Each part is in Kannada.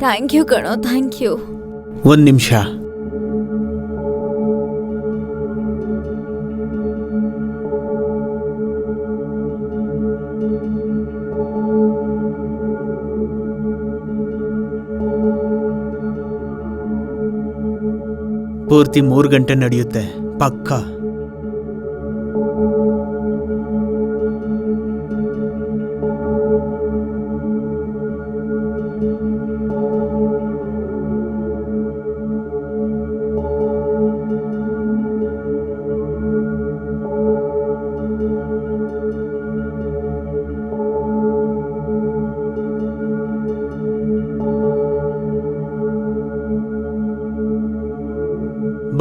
ಥ್ಯಾಂಕ್ ಯು ಕಣೋ, ಥ್ಯಾಂಕ್ ಯು. ಒಂದು ನಿಮಿಷ. ಪೂರ್ತಿ 3 ಗಂಟೆ ನಡೆಯುತ್ತೆ ಪಕ್ಕ.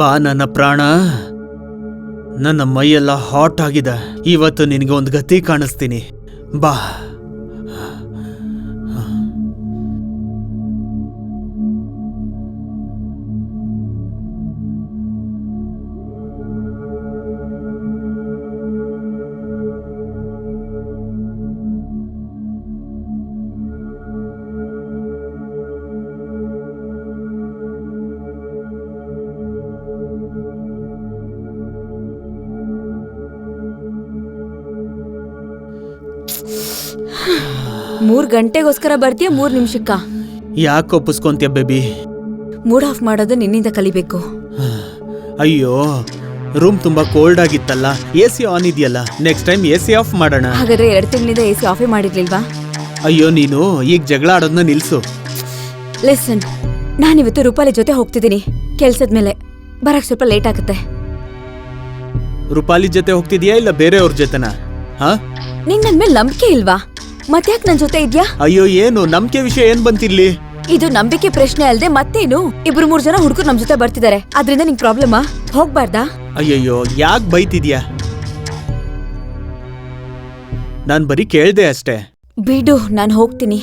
ಬಾ ನನ್ನ ಪ್ರಾಣ, ನನ್ನ ಮೈಯೆಲ್ಲ ಹಾಟ್ ಆಗಿದೆ. ಇವತ್ತು ನಿನಗೆ ಒಂದು ಗತಿ ಕಾಣಿಸ್ತೀನಿ, ಬಾ. ಮೂರ್ ಗಂಟೆಗೋಸ್ಕರ ಬರ್ತೀಯ 3 ನಿಮಿಷಕ್ಕ? ಯಾಕೆ ಒಪ್ಪಿಸ್ಕೊಂತೀಯ ಬೇಬಿ? ಮೂಡ್ ಆಫ್ ಮಾಡೋದು ನಿನ್ನಿಂದ ಕಲಿಬೇಕು. ಅಯ್ಯೋ, ರೂಮ್ ತುಂಬಾ ಕೋಲ್ಡ್ ಆಗಿತ್ತಲ್ಲ, AC ಆನ್ ಇದೆಯಲ್ಲ, ನೆಕ್ಸ್ಟ್ ಟೈಮ್ AC ಆಫ್ ಮಾಡೋಣ. ಹಾಗಾದ್ರೆ 2 ತಿಂಗಳಿಂದ AC ಆಫೇ ಮಾಡಿರ್ಲಿಲ್ವಾ? ಅಯ್ಯೋ, ನೀನು ಈಗ ಜಗಳ ಆಡೋದನ್ನ ನಿಲ್ಸು. ಲಿಸನ್, ನಾನಿವತ್ತು ರೂಪಾಲಿ ಜೊತೆ ಹೋಗ್ತಿದ್ದೀನಿ ಕೆಲ್ಸದ ಮೇಲೆ. ಬರಕ್ ಸ್ವಲ್ಪ ಲೇಟ್ ಆಗುತ್ತೆ. ರೂಪಾಲಿ ಜೊತೆ ಹೋಗ್ತಿದ್ಯಾ ಇಲ್ಲ ಬೇರೆಯವ್ರ ಜೊತೆನಾ? ನಿಂಗ್ ನನ್ ಮೇಲೆ ನಂಬಿಕೆ ಇಲ್ವಾ? ಮತ್ತ್ಯಾಕ್ ನನ್ ಜೊತೆ ಇದ್ಯಾ? ಅಯ್ಯೋ, ಏನು ನಂಬಿಕೆ ವಿಷಯ ಏನ್ ಬಂತಿರ್ಲಿ? ಇದು ನಂಬಿಕೆ ಪ್ರಶ್ನೆ ಅಲ್ದೆ ಮತ್ತೇನು? 2-3 ಜನ ಹುಡುಗರು ನಮ್ ಜೊತೆ ಬರ್ತಿದ್ದಾರೆ, ಅದ್ರಿಂದ ನಿಂಗ್ ಪ್ರಾಬ್ಲಮಾ? ಹೋಗ್ಬಾರ್ದಾ? ಅಯ್ಯಯ್ಯೋ, ಯಾಕೆ ಬೈತಿದ್ಯಾ? ನಾನ್ ಬರೀ ಕೇಳ್ದೆ ಅಷ್ಟೇ. ಬಿಡು, ನಾನ್ ಹೋಗ್ತೀನಿ.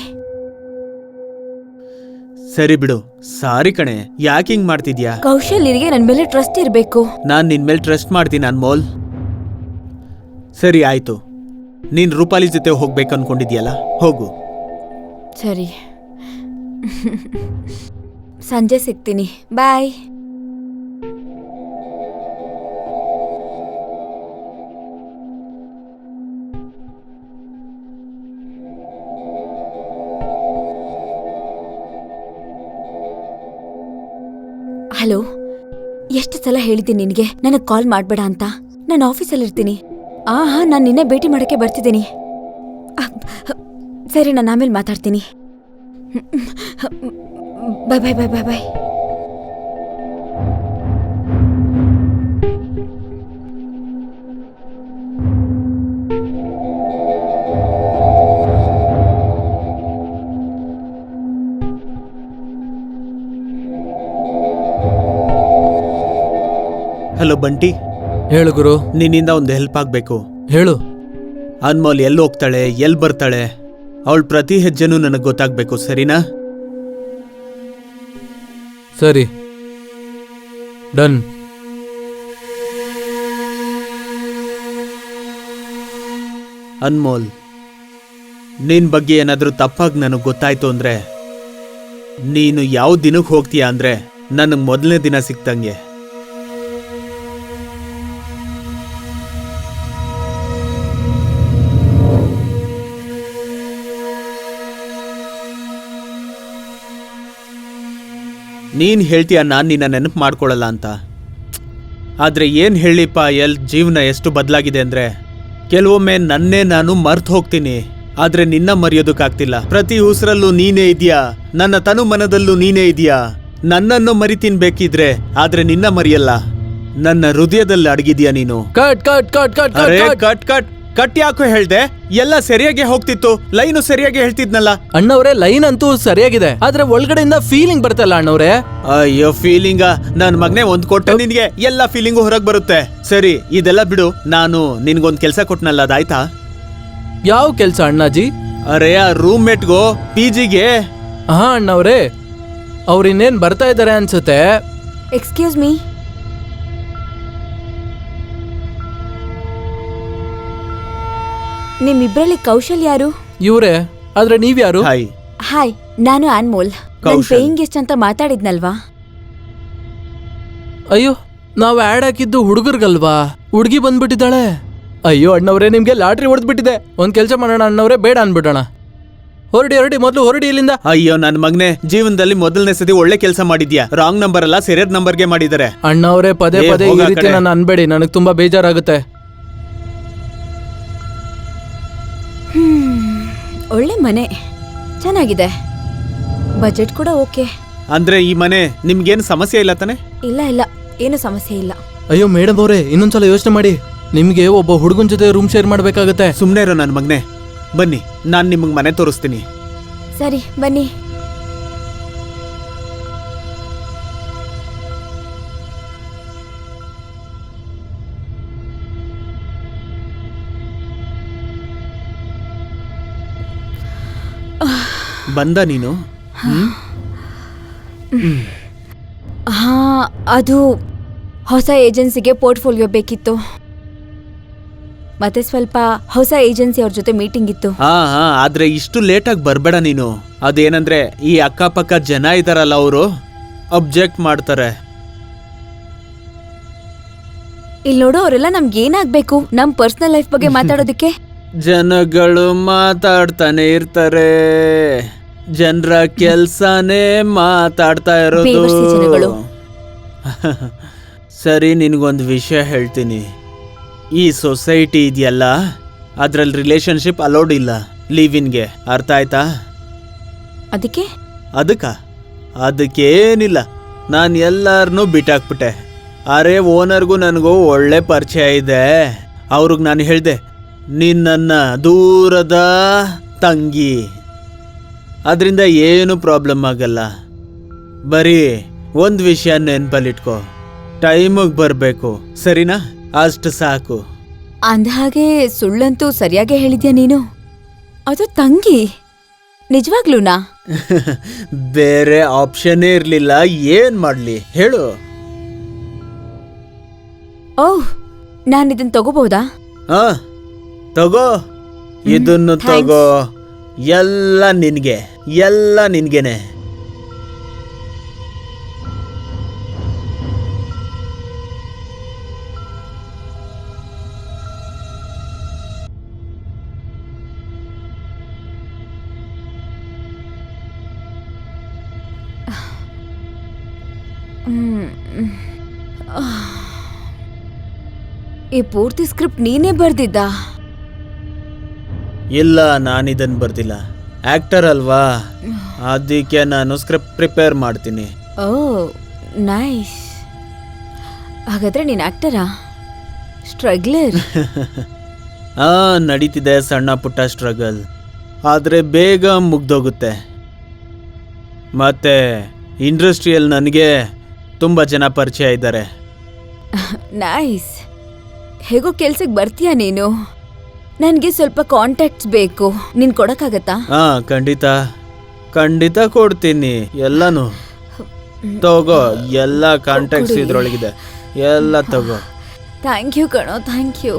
ಸರಿ ಬಿಡು. ಸಾರಿ ಕಣೆ, ಯಾಕೆ ಹಿಂಗ್ ಮಾಡ್ತಿದ್ಯಾ? ಕೌಶಲ್ಯರಿಗೆ ನನ್ ಮೇಲೆ ಟ್ರಸ್ಟ್ ಇರ್ಬೇಕು. ನಾನ್ ನಿನ್ ಮೇಲೆ ಟ್ರಸ್ಟ್ ಮಾಡ್ತೀನಿ ಅನ್ಮೋಲ್. ಸರಿ ಆಯ್ತು, ನೀನ್ ರೂಪಾಲಿ ಜೊತೆ ಹೋಗ್ಬೇಕು ಅನ್ಕೊಂಡಿದ್ಯಲ್ಲ, ಹೋಗು. ಸರಿ, ಸಂಜೆ ಸಿಗ್ತೀನಿ. ಬಾಯ್. ಹಲೋ, ಎಷ್ಟು ಸಲ ಹೇಳಿದ್ದೀನಿ ನಿನಗೆ ನನಗೆ ಕಾಲ್ ಮಾಡ್ಬೇಡ ಅಂತ? ನಾನು ಆಫೀಸಲ್ಲಿ ಇರ್ತೀನಿ. ನಾನು ನಿನ್ನೆ ಭೇಟಿ ಮಾಡಕ್ಕೆ ಬರ್ತಿದ್ದೀನಿ. ಸರಿ, ನಾನು ಆಮೇಲೆ ಮಾತಾಡ್ತೀನಿ. ಬಾಯ್ ಬಾಯ್ ಬಾಯ್ ಬಾಯ್ ಬಾಯ್. ಹಲೋ ಬಂಟಿ. ಹೇಳು ಗುರು. ನಿನ್ನಿಂದ ಒಂದು ಹೆಲ್ಪ್ ಆಗ್ಬೇಕು. ಹೇಳು. ಅನ್ಮೋಲ್ ಎಲ್ಲಿ ಹೋಗ್ತಾಳೆ, ಎಲ್ಲಿ ಬರ್ತಾಳೆ, ಅವಳ ಪ್ರತಿ ಹೆಜ್ಜೆನೂ ನನಗೆ ಗೊತ್ತಾಗ್ಬೇಕು, ಸರಿನಾ? ಸರಿ, ಡನ್. ಅನ್ಮೋಲ್, ನಿನ್ ಬಗ್ಗೆ ಏನಾದ್ರೂ ತಪ್ಪಾಗಿ ನನಗೆ ಗೊತ್ತಾಯ್ತು ಅಂದ್ರೆ, ನೀನು ಯಾವ ದಿನಕ್ಕೆ ಹೋಗ್ತೀಯಾ ಅಂದ್ರೆ ನನಗೆ ಮೊದಲನೇ ದಿನ ಸಿಕ್ತಂಗೆ. ನೀನ್ ಹೇಳ್ತೀಯ ನಾನು ನಿನ್ನ ನೆನಪು ಮಾಡ್ಕೊಳ್ಳಲ್ಲ ಅಂತ. ಆದ್ರೆ ಏನ್ ಹೇಳಿಪ್ಪ, ಜೀವನ ಎಷ್ಟು ಬದಲಾಗಿದೆ ಅಂದ್ರೆ, ಕೆಲವೊಮ್ಮೆ ನನ್ನೇ ನಾನು ಮರ್ತು ಹೋಗ್ತೀನಿ, ಆದ್ರೆ ನಿನ್ನ ಮರೆಯೋದಕ್ಕಾಗ್ತಿಲ್ಲ. ಪ್ರತಿ ಉಸಿರಲ್ಲೂ ನೀನೇ ಇದೆಯಾ, ನನ್ನ ತನು ಮನದಲ್ಲೂ ನೀನೇ ಇದೆಯಾ. ನನ್ನನ್ನು ಮರಿತೀನಿ ಬೇಕಿದ್ರೆ, ಆದ್ರೆ ನಿನ್ನ ಮರೆಯಲ್ಲ. ನನ್ನ ಹೃದಯದಲ್ಲಿ ಅಡಗಿದ್ಯಾ ನೀನು. Cut cut cut cut cut cut cut ಯಾಕೋ ಹೇಳ್ದೆ? ಎಲ್ಲ ಸರಿಯಾಗಿ ಹೋಗ್ತಿತ್ತು, ಲೈನು ಸರಿಯಾಗಿ ಹೇಳ್ತಿದ್ನಲ್ಲ. ಅಣ್ಣವ್ರೆ, ಲೈನ್ ಅಂತೂ ಸರಿಯಾಗಿದೆ, ಆದ್ರೆ ಒಳಗಡೆಯಿಂದ ಫೀಲಿಂಗ್ ಬರ್ತಲ್ಲ ಅಣ್ಣವ್ರೆ. ಅಯ್ಯೋ, ಫೀಲಿಂಗ? ನನ್ ಮಗನೇ ಒಂದ್ ಕೊಟ್ಟೆ ನಿನ್ಗೆ, ಎಲ್ಲ ಫೀಲಿಂಗು ಹೊರಗ್ ಬರುತ್ತೆ. ಸರಿ, ಇದೆಲ್ಲ ಬಿಡು. ನಾನು ನಿನ್ಗೊಂದ್ ಕೆಲ್ಸ ಕೊಟ್ನಲ್ಲ, ಅದಾಯ್ತಾ? ಯಾವ ಕೆಲ್ಸ ಅಣ್ಣಾಜಿ? ಅರೆ, ಆ ರೂಮ್ ಮೇಟ್ಗೋ PGಗೆ. ಹಾ ಅಣ್ಣವ್ರೆ, ಅವ್ರು ಇನ್ನೇನ್ ಬರ್ತಾ ಇದಾರೆ ಅನ್ಸುತ್ತೆ. Excuse me. ನಿಮ್ಮಿಬ್ರಲ್ಲಿ ಕೌಶಲ್ ಯಾರು? ಇವ್ರೆ, ಆದ್ರೆ ನೀವ್ಯಾರು? ಹಾಯ್. ಹಾಯ್, ನಾನು ಅನ್ಮೋಲ್. ನನ್ ಕೌಶಲ್. ಪೇಯಿಂಗ್ ಗೆಸ್ಟ್ ಅಂತ ಮಾತಾಡಿದ್ನಲ್ವಾ? ಅಯ್ಯೋ ನಾವ್ ಆಡ್ ಹಾಕಿದ್ದು ಹುಡುಗರ್ಗಲ್ವಾ? ಹುಡುಗಿ ಬಂದ್ಬಿಟ್ಟಿದ್ದಾಳೆ. ಅಯ್ಯೋ ಅಣ್ಣವ್ರೆ, ನಿಮ್ಗೆ ಲಾಟ್ರಿ ಹೊಡೆದ್ಬಿಟ್ಟಿದೆ. ಒಂದ್ ಕೆಲ್ಸ ಮಾಡೋಣ ಅಣ್ಣವ್ರೆ, ಬೇಡ ಅನ್ಬಿಡೋಣ. ಹೊರಡಿ ಮೊದ್ಲು ಹೊರಡಿ ಇಲ್ಲಿಂದ. ಅಯ್ಯೋ ನನ್ ಮಗನೇ, ಜೀವನದಲ್ಲಿ ಮೊದಲನೇ ಸತಿ ಒಳ್ಳೆ ಕೆಲಸ ಮಾಡಿದ್ಯಾ. ರಾಂಗ್ ನಂಬರ್ ಅಲ್ಲ, ಸರಿಯಾದ ನಂಬರ್ಗೆ ಮಾಡಿದ್ದಾರೆ. ಅಣ್ಣವ್ರೆ ಪದೇ ಏ, ಪದೇ ಈ ಹೋಗ ಆ ರೀತಿ ಕಡೆ. ನಾನು ಅನ್ಬೇಡಿ, ನನಗ್ ತುಂಬಾ ಬೇಜಾರಾಗುತ್ತೆ. ಒಳ್ಳೆ ಮನೆ, ಚೆನ್ನಾಗಿದೆ, ಬಜೆಟ್ ಕೂಡ ಓಕೆ. ಅಂದ್ರೆ ಈ ಮನೆ ನಿಮ್ಗೇನು ಸಮಸ್ಯೆ ಇಲ್ಲ ತಾನೆ? ಇಲ್ಲ, ಏನು ಸಮಸ್ಯೆ ಇಲ್ಲ. ಅಯ್ಯೋ ಮೇಡಮ್ ಅವ್ರೆ, ಇನ್ನೊಂದ್ಸಲ ಯೋಚನೆ ಮಾಡಿ. ನಿಮ್ಗೆ ಒಬ್ಬ ಹುಡುಗನ್ ಜೊತೆ ರೂಮ್ ಶೇರ್ ಮಾಡ್ಬೇಕಾಗತ್ತೆ. ಸುಮ್ನೆ ಇರೋ ನನ್ ಮಗನೇ. ಬನ್ನಿ, ನಾನ್ ನಿಮಗ್ ಮನೆ ತೋರಿಸ್ತೀನಿ. ಸರಿ ಬನ್ನಿ. ಬಂದ ನೀನು? ಹಾ, ಅದು ಹೊಸ ಏಜೆನ್ಸಿಗೆ ಪೋರ್ಟ್ಫೋಲಿಯೋ ಬೇಕಿತ್ತು. ಮತ್ತೆ ಸ್ವಲ್ಪ ಹೊಸ ಏಜೆನ್ಸಿ ಅವ್ರ ಜೊತೆ ಮೀಟಿಂಗ್ ಇತ್ತು. ಹಾ, ಆದ್ರೆ ಇಷ್ಟು ಲೇಟಾಗಿ ಬರ್ಬೇಡ ನೀನು. ಅದೇನಂದ್ರೆ ಈ ಅಕ್ಕಪಕ್ಕ ಜನ ಇದಾರಲ್ಲ, ಅವರು ಅಬ್ಜೆಕ್ಟ್ ಮಾಡ್ತಾರೆ. ಇಲ್ಲಿ ನೋಡು, ಅವರೆಲ್ಲ ನಮ್ಗೆ ಏನಾಗ್ಬೇಕು? ನಮ್ ಪರ್ಸನಲ್ ಲೈಫ್ ಬಗ್ಗೆ ಮಾತಾಡೋದಕ್ಕೆ. ಜನಗಳು ಮಾತಾಡ್ತಾನೆ ಇರ್ತಾರೆ. ಜನರ ಕೆಲ್ಸನೇ ಮಾತಾಡ್ತಾ ಬೇವರ್ಸಿ ಜನಗಳು. ಇರೋದು. ಸರಿ, ನಿನಗೊಂದು ವಿಷಯ ಹೇಳ್ತೀನಿ. ಈ ಸೊಸೈಟಿ ಇದೆಯಲ್ಲ, ಅದ್ರಲ್ಲಿ ರಿಲೇಶನ್ಶಿಪ್ ಅಲೋಡ್ ಇಲ್ಲ, ಲಿವ್ ಇನ್ಗೆ. ಅರ್ಥ ಆಯ್ತಾ? ಅದಕ್ಕೇನಿಲ್ಲ, ನಾನು ಎಲ್ಲಾರನ್ನೂ ಬಿಟ್ಟಾಕ್ಬಿಟ್ಟೆ. ಅರೆ, ಓನರ್ಗೂ ನನಗೂ ಒಳ್ಳೆ ಪರಿಚಯ ಇದೆ. ಅವ್ರಿಗೆ ನಾನು ಹೇಳ್ದೆ, ನೀನ್ ನನ್ನ ದೂರದ ತಂಗಿ, ಅದರಿಂದ ಏನು ಪ್ರಾಬ್ಲಮ್ ಆಗಲ್ಲ. ಬರೀ ಒಂದು ವಿಷಯ ನೆನ್ಪಲ್ಲಿಟ್ಕೋ, ಟೈಮಿಗೆ ಬರಬೇಕು, ಸರಿನಾ? ಅಷ್ಟು ಸಾಕು. ಅಂದ ಹಾಗೆ ಸುಳ್ಳಂತೂ ಸರಿಯಾಗಿ ಹೇಳಿದ್ಯಾ ನೀನು. ಅದು ತಂಗಿ, ನಿಜವಾಗ್ಲೂನಾ? ಬೇರೆ ಆಪ್ಷನ್ನೇ ಇರಲಿಲ್ಲ. ಏನ್ ಮಾಡ್ಲಿ ಹೇಳು? ಓಹ್, ನಾನು ಇದನ್ನ ತಗೋಬಹುದಾ? ಹಾ, ತಗೋ, ಇದನ್ನು ತಗೋ. ಎಲ್ಲ ನಿನ್ಗೆನೆ. ಈ ಪೂರ್ತಿ ಸ್ಕ್ರಿಪ್ಟ್ ನೀನೇ ಬರ್ದಿದ್ದ? ಇಲ್ಲ, ನಾನಿದನ್ ಬರ್ದಿಲ್ಲ. ಆಕ್ಟರ್ ಅಲ್ವಾ, ಅದಕ್ಕೆ ನಾನು ಸ್ಕ್ರಿಪ್ಟ್ ಪ್ರಿಪೇರ್ ಮಾಡ್ತೀನಿ. ಓ ನೈಸ್. ಹಾಗಾದ್ರೆ ನೀನ್ ಆಕ್ಟರಾ? ಸ್ಟ್ರಗ್ಲರ್? ನಡೀತಿದೆ ಸಣ್ಣ ಪುಟ್ಟ ಸ್ಟ್ರಗಲ್, ಆದ್ರೆ ಬೇಗ ಮುಗ್ದೋಗುತ್ತೆ. ಮತ್ತೆ ಇಂಡಸ್ಟ್ರಿಯಲ್ಲಿ ನನಗೆ ತುಂಬ ಜನ ಪರಿಚಯ ಇದ್ದಾರೆ. ನೈಸ್. ಹೇಗೋ ಕೆಲ್ಸಕ್ಕೆ ಬರ್ತೀಯಾ ನೀನು? ನನಗೆ ಸ್ವಲ್ಪ ಕಾಂಟ್ಯಾಕ್ಟ್ಸ್ ಬೇಕು, ನೀನ್ ಕೊಡಕ್ಕಾಗತ್ತಾ? ಖಂಡಿತ ಕೊಡ್ತೀನಿ. ಎಲ್ಲಾನು ತಗೋ, ಎಲ್ಲ ಕಾಂಟ್ಯಾಕ್ಟ್ಸ್ ಇದ್ರೊಳಗಿದೆ, ಎಲ್ಲ ತಗೋ. ಥ್ಯಾಂಕ್ ಯು ಕಣೋ, ಥ್ಯಾಂಕ್ ಯು.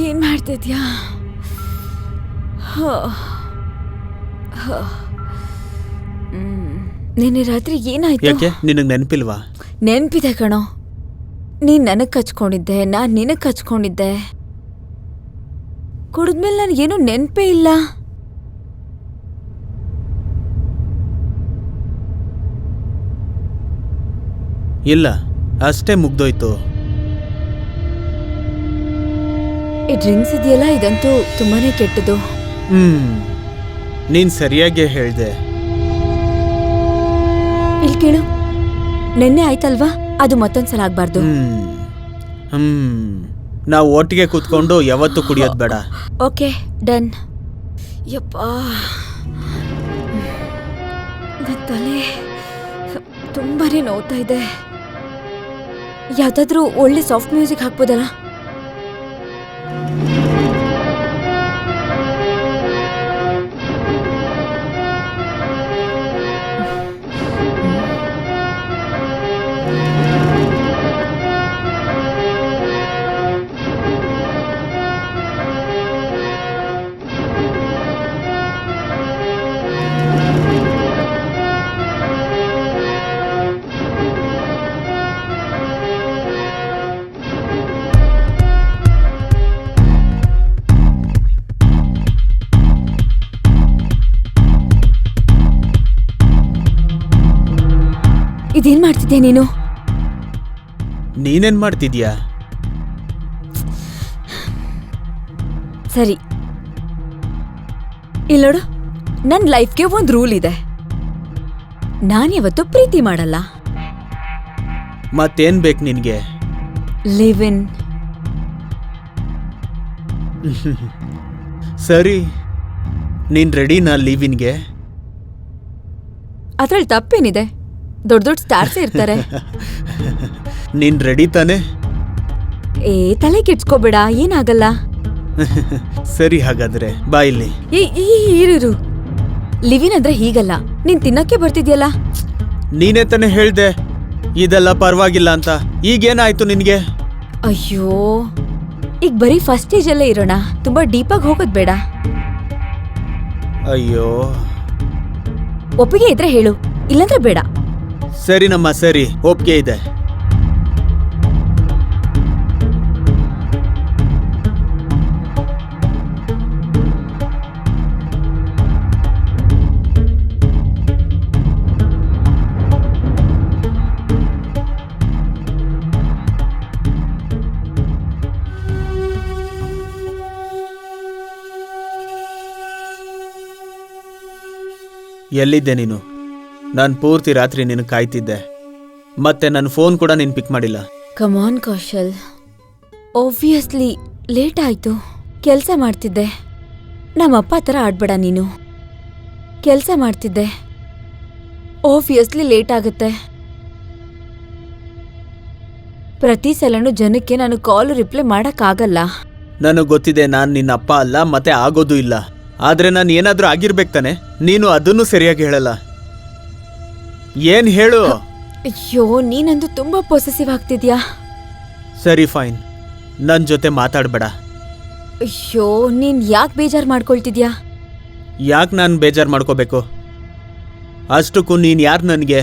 ಏನ್ ಮಾಡ್ತಿದ್ಯಾ? ನಿನ್ನೆ ರಾತ್ರಿ ಏನಾಯ್ತು? ಯಾಕೆ, ನಿನಗೆ ನೆನಪಿಲ್ವಾ? ನೆನ್ಪಿದೆ ಕಣೋ. ನೀನ್ ನನಗ್ ಕಚ್ಕೊಂಡಿದ್ದೆ, ನಾನ್ ನಿನಗ್ ಕಚ್ಕೊಂಡಿದ್ದೆ. ಕುಡಿದ್ಮೇಲೆ ನನಗೇನು ನೆನ್ಪೇ ಇಲ್ಲ. ಇಲ್ಲ, ಅಷ್ಟೇ ಮುಗ್ದೋಯ್ತು. ಈ ಡ್ರಿಂಕ್ಸ್ ಇದೆಯಲ್ಲ, ಇದಂತೂ ತುಂಬಾನೇ ಕೆಟ್ಟದು. ನೀನ್ ಸರಿಯಾಗಿ ಹೇಳ್ದೆ. ಇಲ್ಲಿ ಕೇಳು, ನೆನ್ನೆ ಆಯ್ತಲ್ವಾ, ಅದು ಮತ್ತೊಂದ್ಸಲ ಆಗ್ಬಾರ್ದು. ನಾವು ಒಟ್ಟಿಗೆ ಕೂತ್ಕೊಂಡು ಯಾವತ್ತೂ ಕುಡಿಯೋದು ಬೇಡ. Okay done. ಯಪ್ಪ, ನನ್ನ ತಲೆ ತುಂಬಾನೇ ನೋವ್ತಾ ಇದೆ. ಯಾವ್ದಾದ್ರೂ ಒಳ್ಳೆ ಸಾಫ್ಟ್ ಮ್ಯೂಸಿಕ್ ಹಾಕ್ಬೋದಲ್ಲ? ಇದೇನ್ ಮಾಡ್ತಿದ್ದೆ ನೀನು? ನೀನೇನ್ ಮಾಡ್ತಿದ್ಯಾ? ಸರಿ, ಇಲ್ಲಿ ನೋಡು, ನನ್ನ ಲೈಫ್ಗೆ ಒಂದು ರೂಲ್ ಇದೆ. ನಾನು ಯಾವತ್ತೂ ಪ್ರೀತಿ ಮಾಡಲ್ಲ. ಮತ್ತೇನ್ ಬೇಕು ನಿನ್ಗೆ? Live in. ಸರಿ, ನೀನ್ ರೆಡಿನಾ ಲೀವಿನ್ಗೆ? ಅದ್ರಲ್ಲಿ ತಪ್ಪೇನಿದೆ? ದೊಡ್ಡ ದೊಡ್ಡ ಸ್ಟಾರ್ಸ್ ಇರ್ತಾರೆ. ನೀನ್ ರೆಡಿ ತಾನೆ? ಏ, ತಲೆ ಕೆಡ್ಸ್ಕೋಬೇಡ, ಏನಾಗಲ್ಲ. ಸರಿ, ಹಾಗಾದ್ರೆ ಬಾ ಇಲ್ಲಿ. ಇರು. ಲಿವಿನ್ ಅಂದ್ರೆ ಹೀಗಲ್ಲ. ನೀನ್ ತಿನ್ನಕ್ಕೆ ಬರ್ತಿದ್ಯಲ್ಲ. ನೀನೇ ತಾನೆ ಹೇಳ್ದೆ ಇದೆಲ್ಲ ಪರವಾಗಿಲ್ಲ ಅಂತ. ಈಗೇನಾಯ್ತು ನಿನ್ಗೆ? ಅಯ್ಯೋ, ಈಗ ಬರೀ ಫಸ್ಟ್ ಸ್ಟೇಜ್ ಅಲ್ಲೇ ಇರೋಣ, ತುಂಬಾ ಡೀಪಾಗಿ ಹೋಗೋದ್ ಬೇಡ. ಅಯ್ಯೋ, ಒಪ್ಪಿಗೆ ಇದ್ರೆ ಹೇಳು, ಇಲ್ಲಂದ್ರೆ ಬೇಡ. ಸರಿ ನಮ್ಮ, ಸರಿ, ಒಪ್ಪಿಗೆ ಇದೆ. ಎಲ್ಲಿದ್ದೆ ನೀನು? ನಾನು ಪೂರ್ತಿ ರಾತ್ರಿ ನಿನ್ನ ಕಾಯ್ತಿದ್ದೆ. ಮತ್ತೆ ನನ್ನ ಫೋನ್ ಕೂಡ ನೀನು ಪಿಕ್ ಮಾಡಿಲ್ಲ. ಕಮಾನ್ ಕೌಶಲ್, ಆಬ್ವಿಯಸ್ಲಿ ಲೇಟ್ ಆಯ್ತು. ಕೆಲಸ ಮಾಡ್ತಿದ್ದೆ. ನಮ್ಮಪ್ಪ ಥರ ಆಡ್ಬೇಡ ನೀನು. ಕೆಲಸ ಮಾಡ್ತಿದ್ದೆ, ಆಬ್ವಿಯಸ್ಲಿ ಲೇಟ್ ಆಗುತ್ತೆ. ಪ್ರತಿ ಸಲನೂ ಜನಕ್ಕೆ ನಾನು ಕಾಲ್ ರಿಪ್ಲೈ ಮಾಡೋಕ್ಕಾಗಲ್ಲ. ನನಗೆ ಗೊತ್ತಿದೆ ನಾನು ನಿನ್ನ ಅಪ್ಪ ಅಲ್ಲ, ಮತ್ತೆ ಆಗೋದು ಇಲ್ಲ. ಆದ್ರೆ ನಾನು ಏನಾದ್ರೂ ಆಗಿರ್ಬೇಕು ತಾನೆ? ನೀನು ಅದನ್ನು ಸರಿಯಾಗಿ ಹೇಳಲ್ಲ. ಏನ್ ಹೇಳು? ಅಯ್ಯೋ, ನೀನಂದು ತುಂಬಾ ಪೊಸೆಸಿವ್ ಆಗ್ತಿದ್ಯಾ. ಸರಿ ಫೈನ್, ನನ್ನ ಜೊತೆ ಮಾತಾಡಬೇಡ. ಅಯ್ಯೋ, ನೀನ್ ಯಾಕೆ ಬೇಜಾರು ಮಾಡ್ಕೊಳ್ತಿದ್ಯಾ? ಯಾಕೆ ನಾನು ಬೇಜಾರು ಮಾಡ್ಕೋಬೇಕು? ಅಷ್ಟಕ್ಕೂ ನೀನು ಯಾರು ನನಗೆ?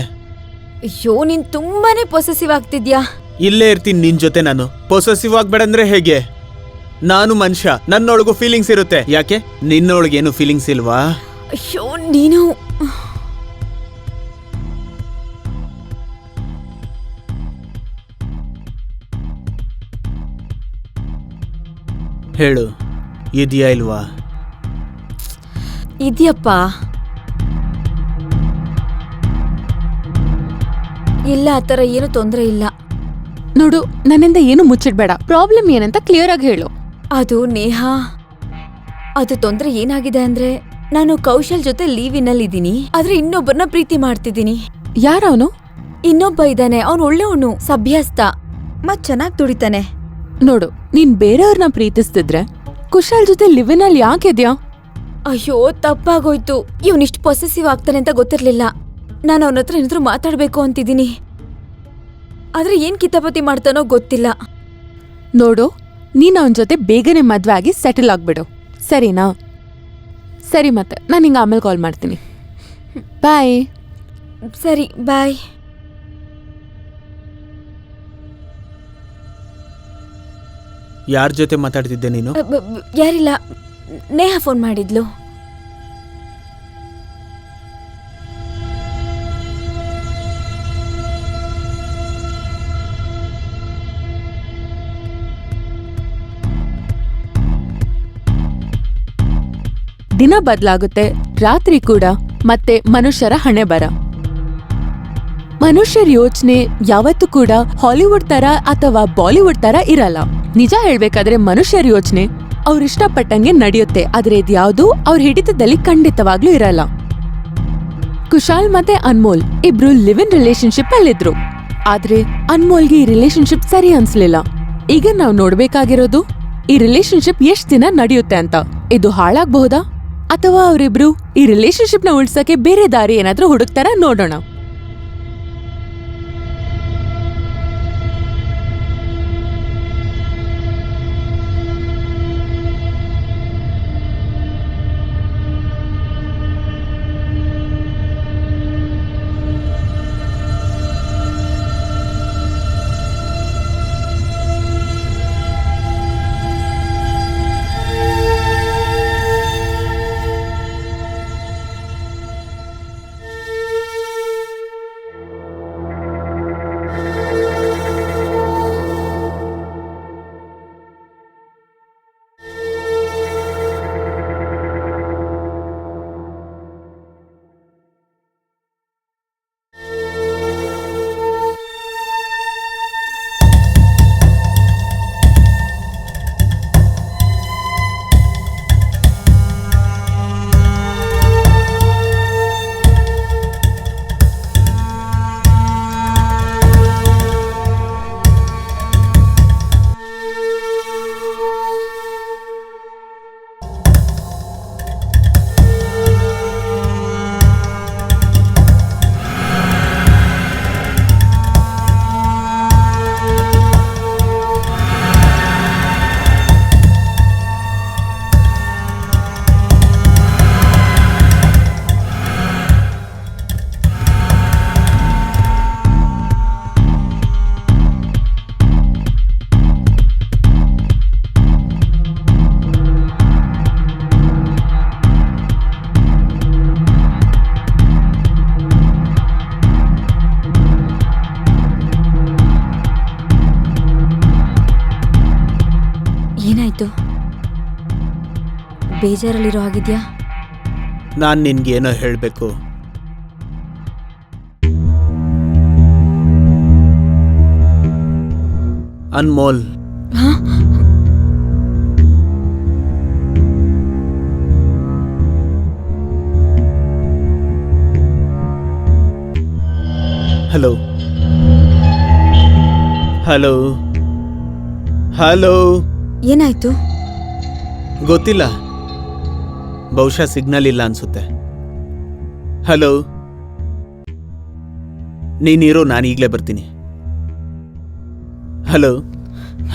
ಅಯ್ಯೋ, ನೀನ್ ತುಂಬಾನೇ ಪೊಸೆಸಿವ್ ಆಗ್ತಿದ್ಯಾ. ಇಲ್ಲೇ ಇರ್ತೀನಿ ನಿನ್ ಜೊತೆ. ನಾನು ಪೊಸೆಸಿವ್ ಆಗ್ಬೇಡ ಅಂದ್ರೆ ಹೇಗೆ? ನಾನು ಮನುಷ್ಯ, ನನ್ನೊಳಗೂ ಫೀಲಿಂಗ್ಸ್ ಇರುತ್ತೆ. ಯಾಕೆ ನಿನ್ನೊಳಗೇನು ಫೀಲಿಂಗ್ಸ್ ಇಲ್ವಾ? ಅಯ್ಯೋ, ನೀನು ಹೇಳು, ಇದೆಯಾ ಇಲ್ವಾ? ಇದೆಯಪ್ಪ. ಇಲ್ಲ, ಆ ಥರ ಏನು ತೊಂದರೆ ಇಲ್ಲ. ನೋಡು, ನನ್ನಿಂದ ಏನು ಮುಚ್ಚಿಡ್ಬೇಡ. ಪ್ರಾಬ್ಲಮ್ ಏನಂತ ಕ್ಲಿಯರ್ ಆಗಿ ಹೇಳು. ಅದು ನೇಹಾ, ಅದು ತೊಂದರೆ ಏನಾಗಿದೆ ಅಂದ್ರೆ, ನಾನು ಕೌಶಲ್ ಜೊತೆ ಲೀವಿನಲ್ಲಿದ್ದೀನಿ. ಆದ್ರೆ ಇನ್ನೊಬ್ಬರನ್ನ ಪ್ರೀತಿ ಮಾಡ್ತಿದ್ದೀನಿ. ಯಾರವನು? ಇನ್ನೊಬ್ಬ ಇದ್ದಾನೆ, ಅವ್ನು ಒಳ್ಳೆಯವನು, ಸಭ್ಯಸ್ಥ ಮತ್ ಚೆನ್ನಾಗ್ ದುಡಿತಾನೆ. ನೋಡು, ನೀನ್ ಬೇರೆಯವ್ರನ್ನ ಪ್ರೀತಿಸ್ತಿದ್ರೆ ಕುಶಾಲ್ ಜೊತೆ ಲಿವಿನ್ ಅಲ್ಲಿ ಯಾಕಿದ್ಯಾ? ಅಯ್ಯೋ, ತಪ್ಪಾಗೋಯ್ತು. ಇವನಿಷ್ಟು ಪೊಸೆಸಿವ್ ಆಗ್ತಾನೆ ಅಂತ ಗೊತ್ತಿರ್ಲಿಲ್ಲ. ನಾನು ಅವನ ಹತ್ರ ಏನಾದ್ರೂ ಮಾತಾಡ್ಬೇಕು ಅಂತಿದ್ದೀನಿ. ಆದ್ರೆ ಏನ್ ಕಿತಾಪತಿ ಮಾಡ್ತಾನೋ ಗೊತ್ತಿಲ್ಲ. ನೋಡು, ನೀನ್ ಅವನ ಜೊತೆ ಬೇಗನೆ ಮದ್ವೆ ಆಗಿ ಸೆಟಲ್ ಆಗ್ಬಿಡು, ಸರಿನಾ? ಸರಿ, ಮತ್ತೆ ನಾನು ಹಿಂಗೆ ಆಮೇಲೆ ಕಾಲ್ ಮಾಡ್ತೀನಿ. ಬಾಯ್. ಸರಿ, ಬಾಯ್. ಯಾರ ಜೊತೆ ಮಾತಾಡ್ತಿದ್ದೆ ನೀನು? ಯಾರಿಲ್ಲ, ನೇಹಾ ಫೋನ್ ಮಾಡಿದ್ಲು. ದಿನ ಬದಲಾಗುತ್ತೆ, ರಾತ್ರಿ ಕೂಡ, ಮತ್ತೆ ಮನುಷ್ಯರ ಹಣೆ ಬರ. ಮನುಷ್ಯರ ಯೋಚನೆ ಯಾವತ್ತೂ ಕೂಡ ಹಾಲಿವುಡ್ ತರ ಅಥವಾ ಬಾಲಿವುಡ್ ತರ ಇರಲ್ಲ. ನಿಜ ಹೇಳ್ಬೇಕಾದ್ರೆ ಮನುಷ್ಯರ ಯೋಚನೆ ಅವ್ರ ಇಷ್ಟಪಟ್ಟಂಗೆ ನಡೆಯುತ್ತೆ, ಆದ್ರೆ ಇದ್ಯಾವುದೂ ಅವ್ರ ಹಿಡಿತದಲ್ಲಿ ಖಂಡಿತವಾಗ್ಲೂ ಇರಲ್ಲ. ಕುಶಾಲ್ ಮತ್ತೆ ಅನ್ಮೋಲ್ ಇಬ್ರು ಲಿವ್ ಇನ್ ರಿಲೇಶನ್ಶಿಪ್ ಅಲ್ಲಿದ್ರು. ಆದ್ರೆ ಅನ್ಮೋಲ್ಗೆ ಈ ರಿಲೇಶನ್ಶಿಪ್ ಸರಿ ಅನ್ಸ್ಲಿಲ್ಲ. ಈಗ ನಾವ್ ನೋಡ್ಬೇಕಾಗಿರೋದು ಈ ರಿಲೇಶನ್ಶಿಪ್ ಎಷ್ಟ್ ದಿನ ನಡೆಯುತ್ತೆ ಅಂತ. ಇದು ಹಾಳಾಗ್ಬಹುದಾ ಅಥವಾ ಅವರಿಬ್ರು ಈ ರಿಲೇಶನ್ಶಿಪ್ ನ ಉಳ್ಸಕ್ಕೆ ಬೇರೆ ದಾರಿ ಏನಾದ್ರೂ ಹುಡುಕ್ತಾರ ನೋಡೋಣ. ಏನಾಯ್ತು? ಬೇಜಾರಲ್ಲಿರೋ ಆಗಿದ್ಯಾ? ನಾನು ನಿನ್ಗೇನೋ ಹೇಳಬೇಕು. Anmol, hello hello hello. ಏನಾಯ್ತು? ಗೊತ್ತಿಲ್ಲ, ಬಹುಶಃ ಸಿಗ್ನಲ್ ಇಲ್ಲ ಅನ್ಸುತ್ತೆ. ಹಲೋ, ನೀನಿರೋ, ನಾನು ಈಗಲೇ ಬರ್ತೀನಿ. Hello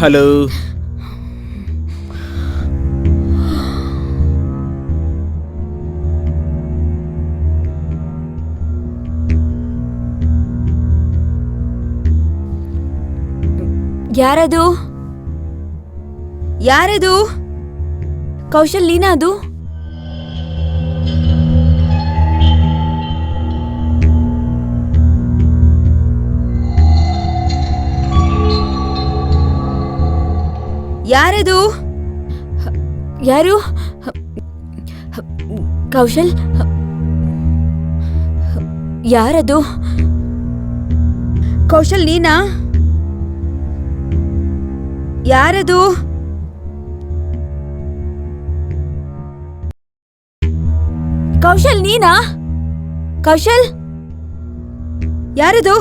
hello. ಯಾರದು? ಯಾರದು? ಕೌಶಲ್, ನೀನಾ ಅದು? ಯಾರದು? ಯಾರು? ಕೌಶಲ್, ಯಾರದು? ಕೌಶಲ್, ನೀನಾ? ಯಾರದು? ಕೌಶಲ್, ನೀನಾ? ಕೌಶಲ್, ಯಾರದು?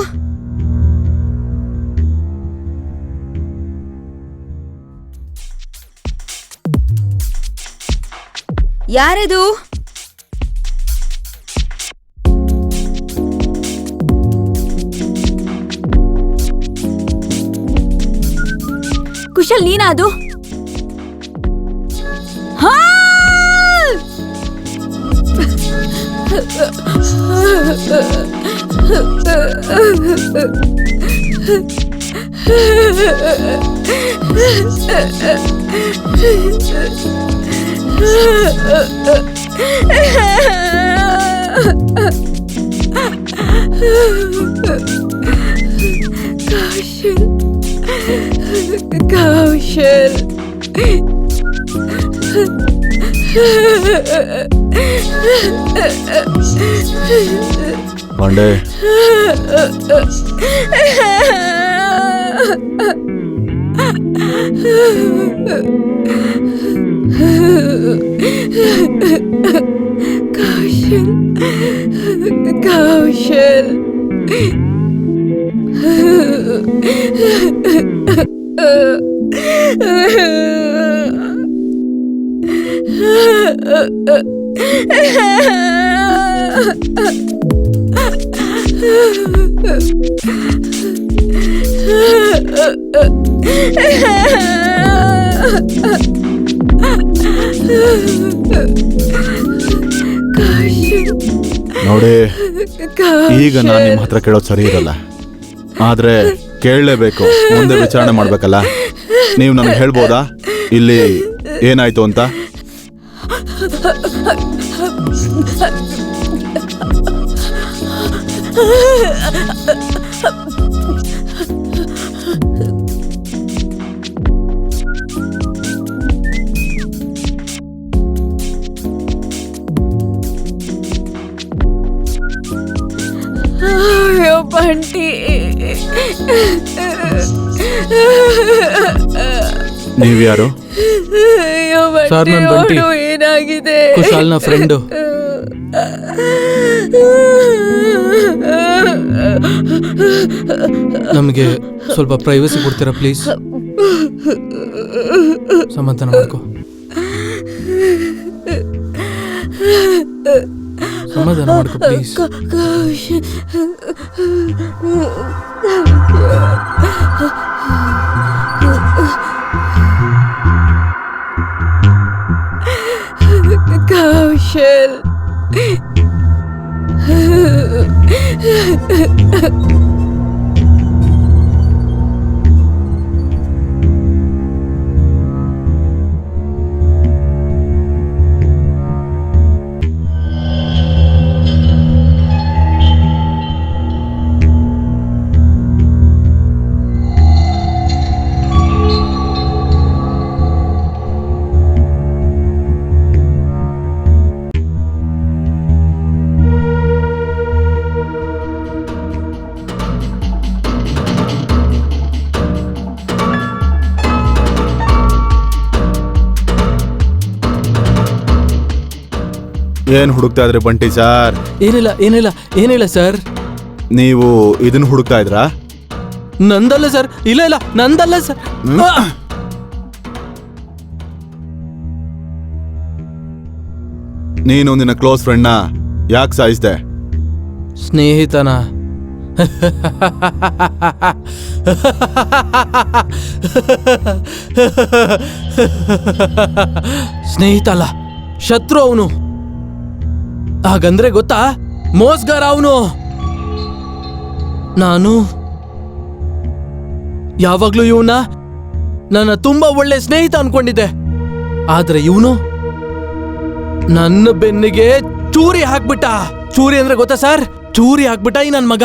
ಯಾರದು? ಕುಶಲ್, ನೀನಾ ಅದು? ಹಾ! ಕೌಶಲ್, ಪಾಂಡೆ, ಕೌಶಲ್ ಕೌಶಲ್ ನೋಡಿ, ಈಗ ನಾನು ನಿಮ್ಮ ಹತ್ರ ಕೇಳೋದು ಸರಿ ಇರಲ್ಲ, ಆದ್ರೆ ಕೇಳಲೇಬೇಕು. ಮುಂದೆ ವಿಚಾರಣೆ ಮಾಡ್ಬೇಕಲ್ಲ. ನೀವು ನನಗೆ ಹೇಳ್ಬೋದಾ ಇಲ್ಲಿ ಏನಾಯ್ತು ಅಂತ? ಅಯ್ಯೋ ಬಂಟಿ, ನೀವ್ಯಾರು? ಅಯ್ಯೋ ಸರ್, ನಾನ್ ಬಂಟಿ. ಅವಳು ಏನಾಗಿದೆ? ಕುಶಾಲ್ನ ಫ್ರೆಂಡು. ನಮಗೆ ಸ್ವಲ್ಪ ಪ್ರೈವಸಿ ಕೊಡ್ತೀರಾ ಪ್ಲೀಸ್? ಸಮಾಧಾನ ಮಾಡ್ಕೋ, ಸಮಾಧಾನ ಮಾಡ್ಕೋ ಪ್ಲೀಸ್. ಕೌಶಲ್ ಏನ್ ಹುಡುಕ್ತಾ ಇದ್ರಿ ಬಂಟಿ ಸರ್? ಏನಿಲ್ಲ ಏನಿಲ್ಲ ಏನಿಲ್ಲ ಸರ್. ನೀವು ಇದನ್ನ ಹುಡುಕ್ತಾ ಇದ್ರಾ? ನಂದಲ್ಲ ಸರ್, ಇಲ್ಲ ಇಲ್ಲ ನಂದಲ್ಲ ಸರ್. ನೀನು ನಿನ್ನ ಕ್ಲೋಸ್ ಫ್ರೆಂಡ್ನ ಯಾಕೆ ಸಾಯಿಸ್ದೆ? ಸ್ನೇಹಿತನ. ಸ್ನೇಹಿತ ಅಲ್ಲ, ಶತ್ರು ಅವನು. ಹಾಗಂದ್ರೆ ಗೊತ್ತಾ, ಮೋಸ್ಗಾರ ಅವನು. ನಾನು ಯಾವಾಗ್ಲೂ ಇವನ ನನ್ನ ತುಂಬಾ ಒಳ್ಳೆ ಸ್ನೇಹಿತ ಅನ್ಕೊಂಡಿದ್ದೆ. ಆದ್ರೆ ಇವನು ನನ್ನ ಬೆನ್ನಿಗೆ ಚೂರಿ ಹಾಕ್ಬಿಟ್ಟ. ಚೂರಿ ಅಂದ್ರೆ ಗೊತ್ತಾ ಸರ್? ಚೂರಿ ಹಾಕ್ಬಿಟ್ಟ ಈ ನನ್ ಮಗ.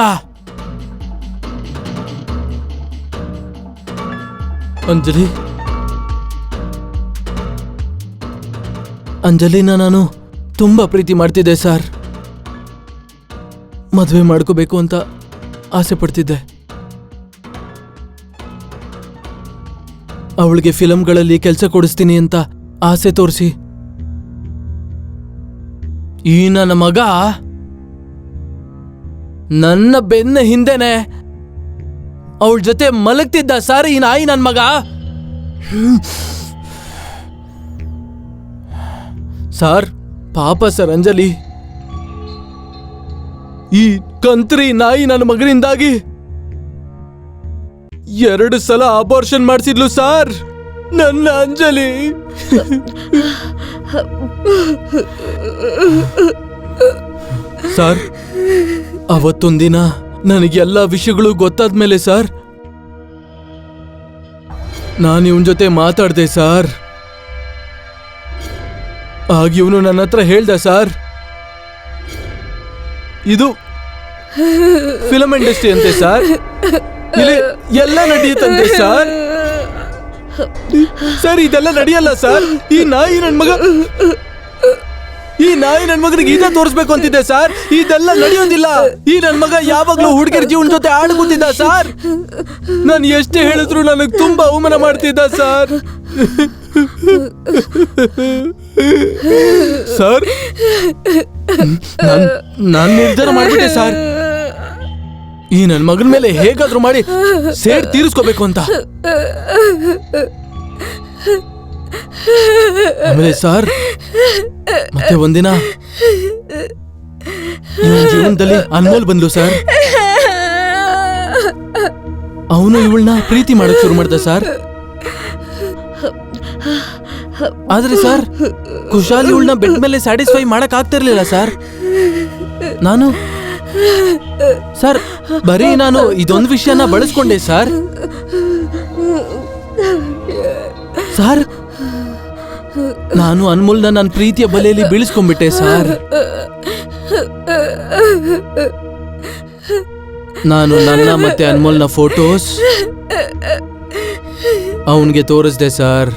ಅಂಜಲಿನ ನಾನು ತುಂಬಾ ಪ್ರೀತಿ ಮಾಡ್ತಿದ್ದೆ ಸರ್. ಮದುವೆ ಮಾಡ್ಕೋಬೇಕು ಅಂತ ಆಸೆ ಪಡ್ತಿದ್ದೆ. ಅವಳಿಗೆ ಫಿಲಂಗಳಲ್ಲಿ ಕೆಲಸ ಕೊಡಿಸ್ತೀನಿ ಅಂತ ಆಸೆ ತೋರಿಸಿ ಈ ನನ್ನ ಮಗ ನನ್ನ ಬೆನ್ನ ಹಿಂದೆನೆ ಅವಳ ಜೊತೆ ಮಲಗ್ತಿದ್ದ ಸರ್. ಈ ನಾಯಿ ನನ್ನ ಮಗ. ಸರ್ ಪಾಪ ಸರ್ ಅಂಜಲಿ. ಈ ಕಂತ್ರಿ ನಾಯಿ ನನ್ನ ಮಗನಿಂದಾಗಿ 2 ಸಲ ಅಬಾರ್ಷನ್ ಮಾಡಿಸಿದ್ಲು ಸರ್ ನನ್ನ ಅಂಜಲಿ. ಸರ್ ಅವತ್ತೊಂದಿನ ನನಗೆಲ್ಲ ವಿಷಯಗಳು ಗೊತ್ತಾದ್ಮೇಲೆ ಸರ್ ನಾನು ಇವನ್ ಜೊತೆ ಮಾತಾಡ್ದೆ ಸರ್. ಆಗ ಇವನು ನನ್ನ ಹತ್ರ ಹೇಳ್ದ ಸರ್, ಇದು ಫಿಲಂ ಇಂಡಸ್ಟ್ರಿ ಅಂತೆ ಸರ್, ಇಲ್ಲಿ ಎಲ್ಲ ನಡೆಯುತ್ತಂತೆ ಸರ್. ಸರ್ ಇದೆಲ್ಲ ನಡೆಯಲ್ಲ ಸರ್. ಈ ನಾಯಿ ನನ್ನ ಮಗ ಈ ನಾಯಿ ನನ್ ಮಗನಿಗೆ ಈತ ತೋರಿಸ್ಬೇಕು ಅಂತಿದ್ದೆ ಸರ್. ಇದೆಲ್ಲ ನಡೆಯೋದಿಲ್ಲ. ಈ ನನ್ ಮಗ ಯಾವಾಗ್ಲೂ ಹುಡುಗಿರ ಜೀವನ ಜೊತೆ ಆಡ್ಕೊತಿದ್ದ ಸರ್. ನಾನು ಎಷ್ಟೇ ಹೇಳಿದ್ರು ನನಗ್ ತುಂಬಾ ಅವಮಾನ ಮಾಡ್ತಿದ್ದ ಸರ್. ಸರ್ ನಾನ್ ನಿರ್ಧಾರ ಮಾಡ್ಬಿಟ್ಟೆ ಸರ್, ಈ ನನ್ ಮಗನ ಮೇಲೆ ಹೇಗಾದ್ರೂ ಮಾಡಿ ಸೇಡ್ ತೀರಿಸ್ಕೋಬೇಕು ಅಂತ. ಆಮೇಲೆ ಸರ್ ಮತ್ತೆ ಒಂದಿನ ಇವನ್ ಜೀವನದಲ್ಲಿ ಅನ್ಮೋಲ್ ಬಂದ್ಲು ಸರ್. ಅವನು ಇವಳನ್ನ ಪ್ರೀತಿ ಮಾಡಕ್ ಶುರು ಮಾಡ್ದ ಸರ್. ಆದ್ರೆ ಸರ್ ಕುಶಾಲ್ ಇವಳನ್ನ ಬೆಡ್ ಮೇಲೆ ಸ್ಯಾಟಿಸ್ಫೈ ಮಾಡಕ್ ಆಗ್ತಿರ್ಲಿಲ್ಲ ಸರ್. ನಾನು ಸರ್ ಬರೀ ನಾನು ಇದೊಂದು ವಿಷಯನ ಬಳಸ್ಕೊಂಡೆ ಸರ್. ಸರ್ ನಾನು ಅನ್ಮೋಲ್ನ ನನ್ನ ಪ್ರೀತಿಯ ಬಲೆಯಲ್ಲಿ ಬೀಳಿಸ್ಕೊಂಡ್ಬಿಟ್ಟೆ ಸರ್. ನಾನು ನನ್ನ ಮತ್ತೆ ಅನ್ಮೋಲ್ನ ಫೋಟೋಸ್ ಅವನ್ಗೆ ತೋರಿಸ್ದೆ ಸರ್.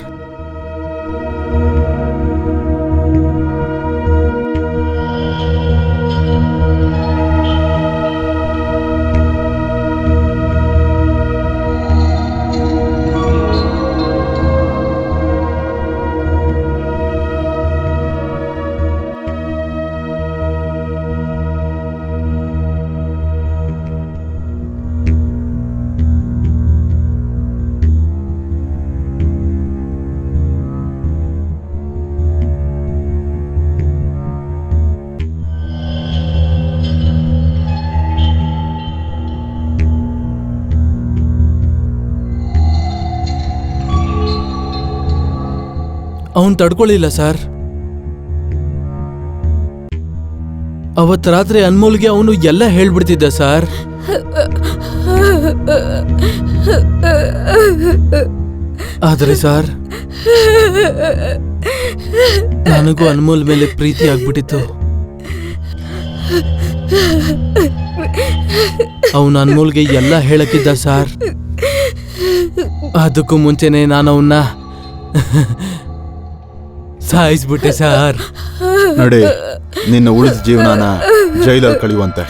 ಅವನ್ ತಡ್ಕೊಳ್ಳಿಲ್ಲ ಸರ್. ಅವತ್ ರಾತ್ರಿ ಅನ್ಮೋಲ್ಗೆ ಅವನು ಎಲ್ಲ ಹೇಳ್ಬಿಡ್ತಿದ್ದ ಸರ್. ಆದ್ರೆ ಸರ್ ನನಗೂ ಅನ್ಮೋಲ್ ಮೇಲೆ ಪ್ರೀತಿ ಆಗ್ಬಿಟ್ಟಿತ್ತು. ಅವನು ಅನ್ಮೋಲ್ಗೆ ಎಲ್ಲ ಹೇಳಕ್ಕಿದ್ದ ಸರ್. ಅದಕ್ಕೂ ಮುಂಚೆನೆ ನಾನು ಅವನ್ನ ಸಾಯಿಸ್ಬಿಟ್ಟೆ ಸರ್. ನಡಿ, ನಿನ್ನ ಉಳಿದ ಜೀವನನ ಜೈಲಲ್ಲಿ ಕಳೆಯುವಂತೆ.